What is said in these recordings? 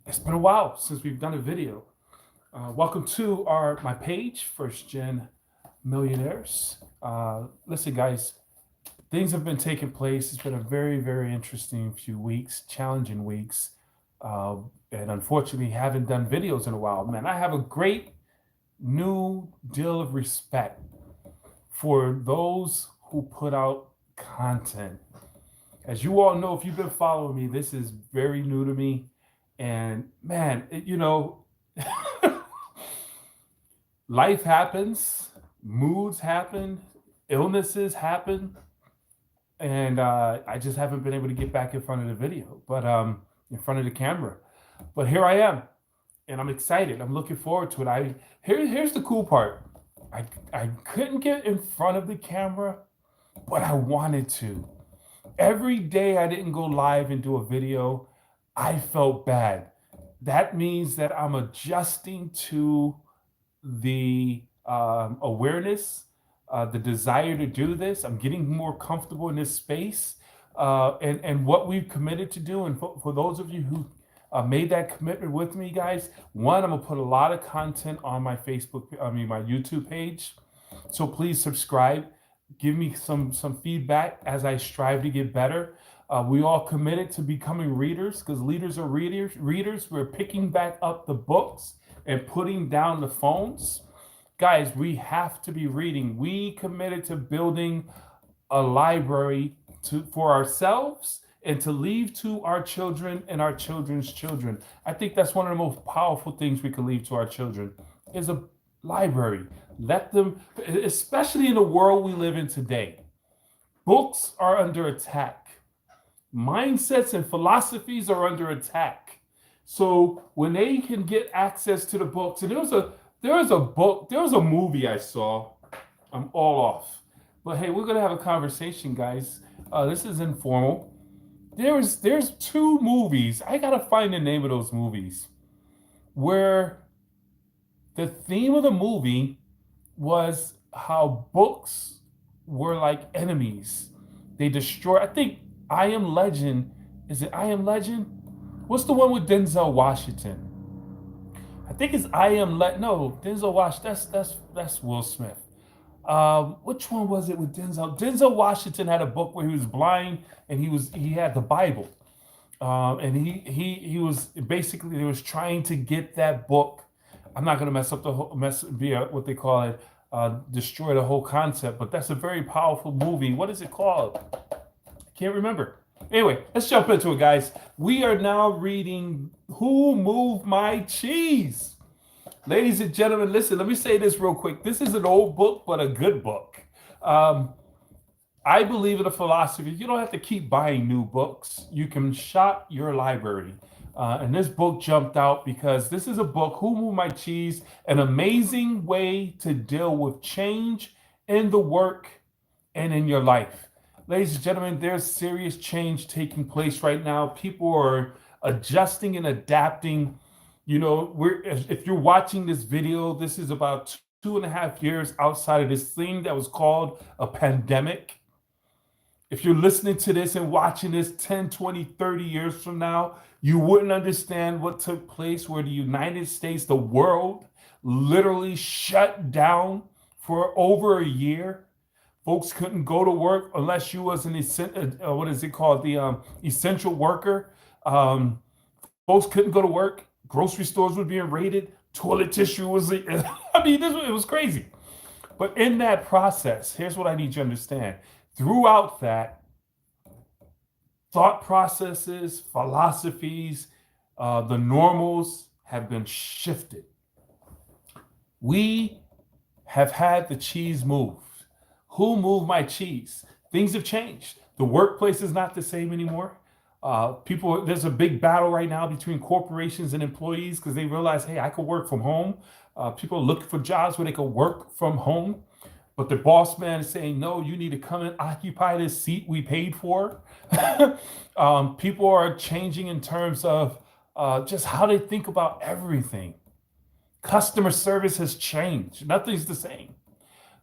It's been a while since we've done a video. Welcome to my page, First Gen Millionaires. Listen, guys, things have been taking place. It's been a very interesting few weeks, challenging weeks, uh, and unfortunately, haven't done videos in a while. Man, I have a great new deal of respect for those who put out content. As you all know, if you've been following me, this is very new to me. And man, life happens, moods happen, illnesses happen, and I just haven't been able to get back in front of the video, but in front of the camera. But here I am, and I'm excited. I'm looking forward to it. Here's the cool part. I couldn't get in front of the camera, but I wanted to. Every day I didn't go live and do a video, I felt bad. That means that I'm adjusting to the awareness, the desire to do this. I'm getting more comfortable in this space, and what we've committed to do. And for those of you who made that commitment with me, guys, one, I'm gonna put a lot of content on my my YouTube page. So please subscribe. Give me some feedback as I strive to get better. We all committed to becoming readers because leaders are readers. Readers, we're picking back up the books and putting down the phones. Guys, we have to be reading. We committed to building a library for ourselves and to leave to our children and our children's children. I think that's one of the most powerful things we can leave to our children is a library. Let them, especially in the world we live in today, books are under attack. Mindsets and philosophies are under attack. So when they can get access to the books, and there was a movie I saw. I'm all off, but hey, we're gonna have a conversation, guys. This is informal. There's two movies. I gotta find the name of those movies where the theme of the movie was how books were like enemies. They destroy. I think I Am Legend. Is it I Am Legend? What's the one with Denzel Washington? I think it's I Am No, Denzel Washington. That's Will Smith. Which one was it with Denzel? Denzel Washington had a book where he was blind and he had the Bible, and he was basically he was trying to get that book. I'm not going to mess up the whole be what they call it, destroy the whole concept. But that's a very powerful movie. What is it called? I can't remember. Anyway, let's jump into it, guys. We are now reading Who Moved My Cheese? Ladies and gentlemen, listen, let me say this real quick. This is an old book, but a good book. I believe in a philosophy. You don't have to keep buying new books. You can shop your library. And this book jumped out because this is a book, Who Moved My Cheese? An amazing way to deal with change in the work and in your life. Ladies and gentlemen, there's serious change taking place right now. People are adjusting and adapting. You know, if you're watching this video, this is about 2.5 years outside of this thing that was called a pandemic. If you're listening to this and watching this 10, 20, 30 years from now, you wouldn't understand what took place where the United States, the world, literally shut down for over a year. Folks couldn't go to work unless you was an what is it called? The essential worker. Folks couldn't go to work. Grocery stores were being raided. Toilet tissue was, I mean, it was crazy. But in that process, here's what I need you to understand. Throughout that, thought processes, philosophies, the normals have been shifted. We have had the cheese moved. Who moved my cheese? Things have changed. The workplace is not the same anymore. There's a big battle right now between corporations and employees because they realize, hey, I could work from home. People are looking for jobs where they can work from home. But the boss man is saying, no, you need to come and occupy this seat we paid for. People are changing in terms of just how they think about everything. Customer service has changed. Nothing's the same.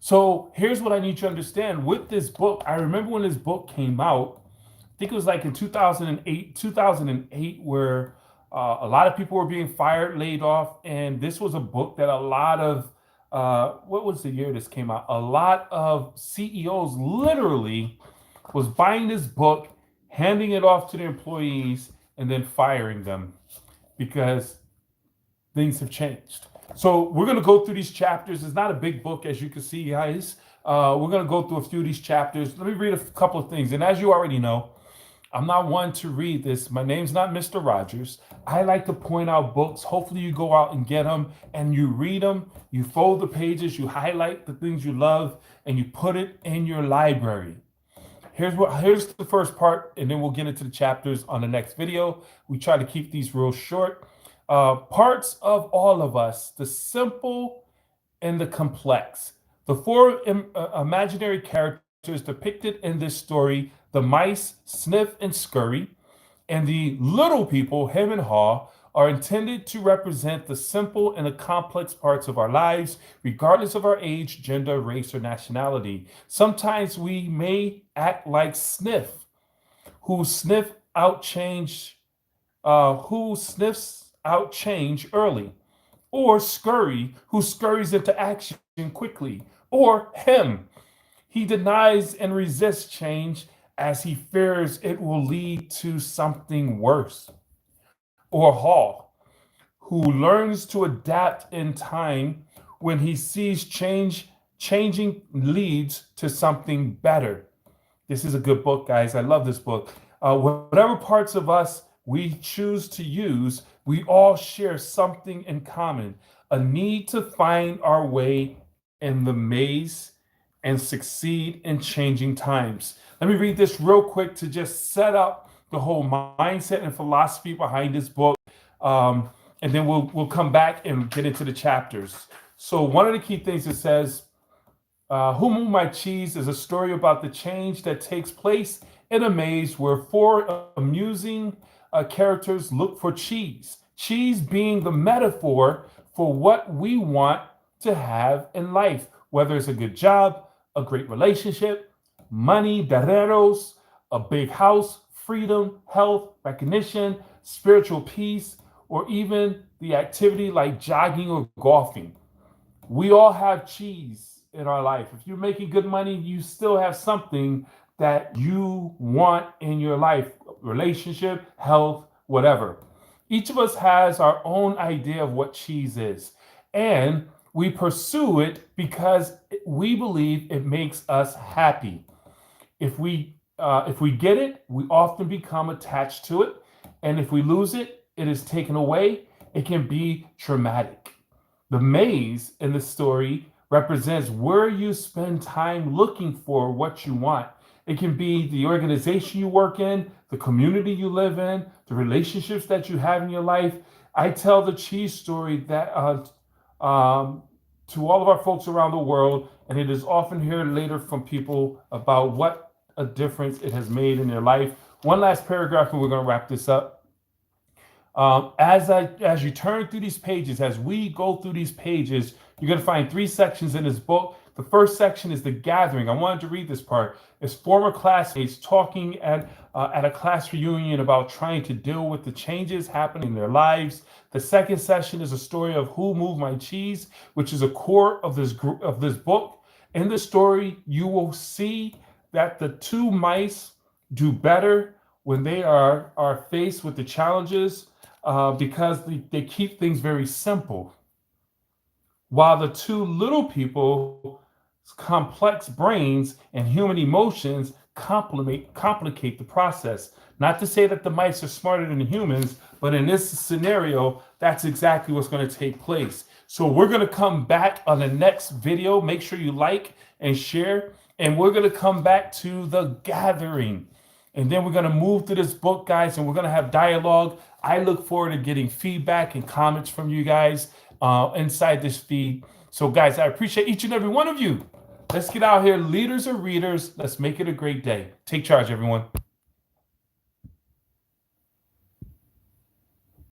So here's what I need you to understand. With this book, I remember when this book came out, I think it was like in 2008, where A lot of people were being fired, laid off, and this was a book that a lot of what was the year this came out? A lot of CEOs literally was buying this book, handing it off to their employees, and then firing them because things have changed. So we're going to go through these chapters. It's not a big book, as you can see, guys. We're going to go through a few of these chapters. Let me read a couple of things. And as you already know, I'm not one to read this. My name's not Mr. Rogers. I like to point out books. Hopefully you go out and get them and you read them. You fold the pages, you highlight the things you love, and you put it in your library. Here's the first part, and then we'll get into the chapters on the next video. We try to keep these real short. Parts of all of us, the simple and the complex. The four imaginary characters depicted in this story, the mice, Sniff and Scurry, and the little people, Hem and Haw, are intended to represent the simple and the complex parts of our lives, regardless of our age, gender, race, or nationality. Sometimes we may act like Sniff, who sniffs out change early, or Scurry, who scurries into action quickly, or Hem. He denies and resists change as he fears it will lead to something worse. Or Hall, who learns to adapt in time when he sees changing leads to something better. This is a good book, guys. I love this book. Whatever parts of us we choose to use, we all share something in common, a need to find our way in the maze and succeed in changing times. Let me read this real quick to just set up the whole mindset and philosophy behind this book. And then we'll come back and get into the chapters. So one of the key things it says, Who Moved My Cheese is a story about the change that takes place in a maze where four amusing characters look for cheese. Cheese being the metaphor for what we want to have in life, whether it's a good job, a great relationship, money, dineros, a big house, freedom, health, recognition, spiritual peace, or even the activity like jogging or golfing. We all have cheese in our life. If you're making good money, you still have something that you want in your life, relationship, health, whatever. Each of us has our own idea of what cheese is, and we pursue it because we believe it makes us happy. If we get it, we often become attached to it, and if we lose it, it is taken away. It can be traumatic. The maze in the story represents where you spend time looking for what you want. It can be the organization you work in, the community you live in, the relationships that you have in your life. I tell the cheese story that to all of our folks around the world, and it is often heard later from people about what a difference it has made in their life. One last paragraph, and we're going to wrap this up. As you turn through these pages, as we go through these pages, you're going to find three sections in this book. The first section is the gathering. I wanted to read this part. It's former classmates talking at a class reunion about trying to deal with the changes happening in their lives. The second session is a story of Who Moved My Cheese, which is a core of this book. In the story, you will see that the two mice do better when they are faced with the challenges because they keep things very simple. While the two little people's complex brains and human emotions complicate the process. Not to say that the mice are smarter than the humans, but in this scenario, that's exactly what's going to take place. So we're going to come back on the next video. Make sure you like and share. And we're going to come back to the gathering. And then we're going to move to this book, guys, and we're going to have dialogue. I look forward to getting feedback and comments from you guys inside this feed. So, guys, I appreciate each and every one of you. Let's get out here. Leaders or readers, let's make it a great day. Take charge, everyone.